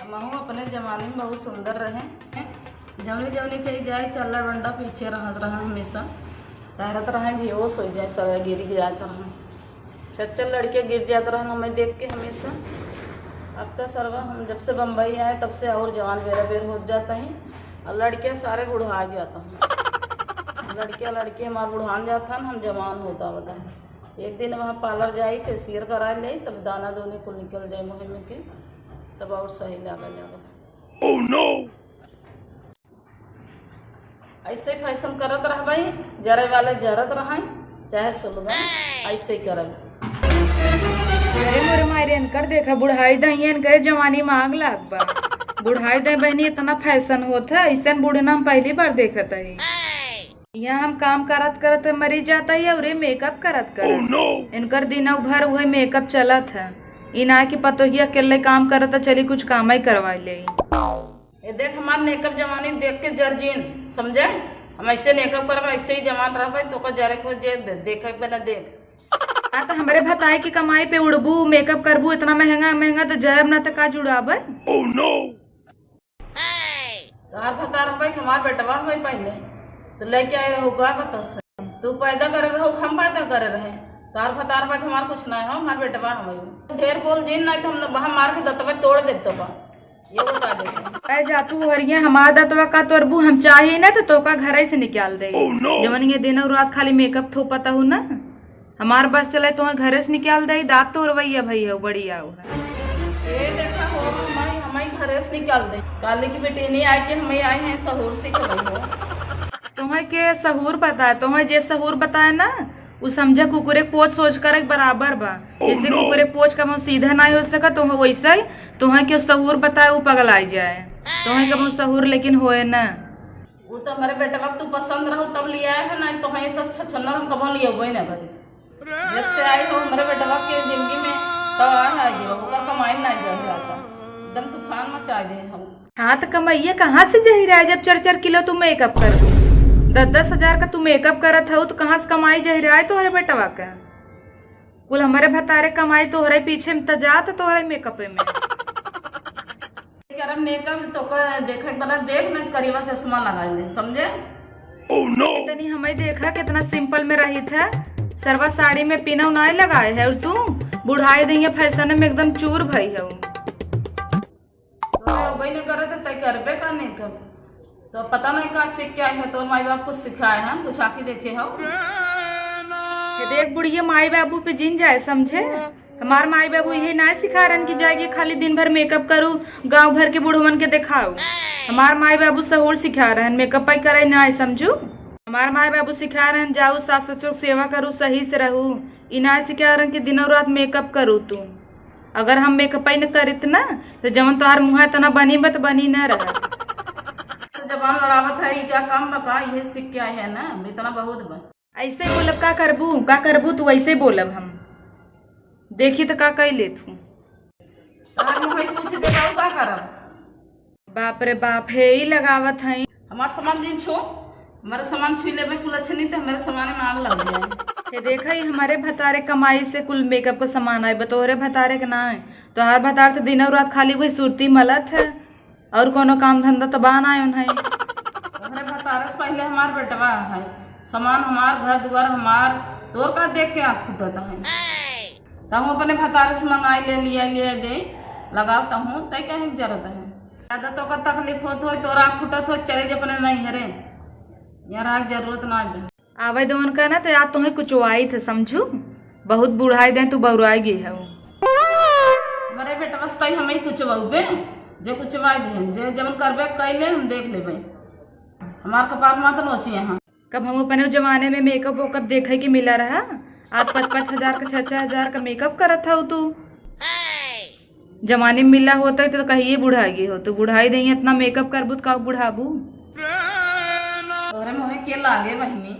महू अपने जमाने में बहुत सुंदर रहे। जौनी जौनी कही जाए चल बंडा पीछे रहत रहा हमेशा तैरत रहे बेहोश हो जाए सर गिर जाता रहा। चल लड़के गिर जाते रहा हमें देख के हमेशा। अब तो सरवा हम जब से बम्बई आए तब से और जवान बेरा बेर हो जाता है और लड़के सारे बुढ़ा जाता हैं। लड़के हमारे बुढ़ान जाता है हम जवान होता बताए। एक दिन वहाँ पार्लर जाई फेसियल करा ले तब दाना दोने को निकल जाए मुँह में के तब और सही लगा। Oh no! ऐसे फैशन करत रह भाई जरे वाले जरत रह चाहे सुलगा ऐसे ही करब। अरे मोरे मारे कर देखा बुढ़ाई दहियन करे जवानी मांग लाग बा। बुढ़ाई दे बहनी इतना फैशन होता ऐसा बूढ़ना हम पहली बार देखत है। यहाँ हम काम करत करत मरी जाता है और मेकअप करत करत। Oh no! इनकर दिन भर वही मेकअप चलत है। इना की पतो ही अकेले काम करत चली कुछ काम ही करवा ले। ये देख हमारे मेकअप जवानी देख के जर्जीन समझे हम ऐसे मेकअप करब ऐसे ही जवान रह तो जरे को देख बिना देख। हाँ तो हमारे भताई की कमाई पे उड़बू मेकअप करबू इतना महंगा महंगा तो जरब ना तो का जुड़ाबे। Oh no! तार भता रह हमार बेटवा भाई पहले तो लेके आए रहो का बता तू पैदा करे रहो हम पैदा करे रहे तार भतार भाई हमार कुछ ना हो हमार बेटवा हम ढेर बोल जीन नहीं तो हम मार के दतवा तोड़ देते बा ये बता दे। जा तू हरिया हमारा दतवा का तोरबू हम चाहिए ना तो का घर से निकाल दे। Oh no! जवन ये दिन और रात खाली मेकअप थोपता हूँ ना हमार बस चले तो घर से निकाल दे दांत तो रवैया भैया बढ़िया ये देखा हो हमें घर से निकाल दे काले की बेटी नहीं आए कि हमें आए हैं सहूर सीख रही हो। तुम्हें के सहूर पता है तुम्हें जे सहूर बताए ना वो समझा कुकुरे पोच सोच कर एक बराबर बा। जैसे कुकुरे पोच का सीधा नहीं हो सका तुम्हें वैसा ही तुम्हें के सहूर बताए वो पगलाई जाए तुम्हें के सहूर लेकिन होए ना वो तो हमारे बेटा तू पसंद रहो तब लिया है ना तो हमें छछनर हम कब लिया हुआ ना करी जब से आई हो हमारे बेटवा के जिंदगी में तब आई होकर कमाई ना जाहिर आता एकदम तूफान मचा दे हम। हाँ तो कमाइए कहाँ से जहिर है जब 4-4 किलो तू मेकअप कर 10-10 हजार का तू मेकअप करत हो तो कहाँ से कमाई जहिर आए तोहरे बेटवा का कुल हमारे भतारे कमाई तोहरे पीछे में तजात तोहरे मेकअप में मेकअप तो देखे बना देख नहीं करीबा चश्मा लगा ले समझे। Oh no! इतनी हमें देखा कितना सिंपल में रही था सरवा साड़ी में पिनव नहीं लगाए है और तू बुढ़ाई दी फैशन में एकदम चूर भई है तो करे तय करबे का नहीं कर तो पता नहीं का सीख क्या है तो माई बाप कुछ सिखाए हैं कुछ आखी देखे हो देख बुढ़िया माई बाबू पे जिन जाए समझे हमार माई बाबू यही ना सिखा रहे कि जाएगी खाली दिन भर मेकअप करूँ गांव भर के बूढ़वन के दिखाओ। हमार माई बाबू सहूर सिखा रहे मेकअप ही करे ना समझू। हमार माई बाबू सिखा रहे जाऊ सास ससुर सेवा करूँ सही से रहूँ इना सिखा रहे कि दिनों रात मेकअप करूँ तू अगर हम मेकअप ही न करित ना तो जमन तोहार मुँह तना बनी बत बनी न रह जबान लड़ावत है क्या काम बका ये सीख के आए है ना इतना बहुत बा ऐसे बोलब का करबू तू ऐसे बोलब हम देखी तो का कही ले तू पूछ दे का करब बाप रे बाप हे ही लगावत है हमार सामान दिन छो हमारे सामान छू ले कुल अच्छे नहीं तो हमारे सामान में आग लग जाए। ये देखा ही हमारे भतारे कमाई से कुल मेकअप का सामान आए बतोरे भतारे के ना है तो हर भतार तो दिन और रात खाली वही सूरती मलत है और कोनो काम धंधा तो बान आए उन्हें हमारे भतारे से पहले हमार बेटवा है सामान हमार घर द्वार हमार तोर का देख के आँख फूटता है तहूँ अपने भतारे से मंगाई ले लिया दे लगाओ तहूँ तय क्या जरूरत है ज्यादा तो का तकलीफ होत हो तो आँख फूटत हो चले जे अपने नहीं हरे यहाँ जरूरत ना है आवे दोन का ना तो याद तुम्हें कुछ आई थे समझू बहुत बुढ़ाई दे तू बउराई गई है हमारे बेटा बस तई हमें कुछ बहुबे जे कुछ वाई दे जे जब करबे कैले हम देख लेबे हमार कपार मत नोची यहाँ कब हम अपने जमाने में मेकअप वेकअप देखे कि मिला रहा आज 5-5 हजार का 6-6 हजार का मेकअप करत था तू जमाने में मिला होता है तो कहिए बुढ़ाई हो तो बुढ़ाई दही इतना मेकअप करबू तो का बुढ़ाबू तोरे मुँह के लागे बहनी।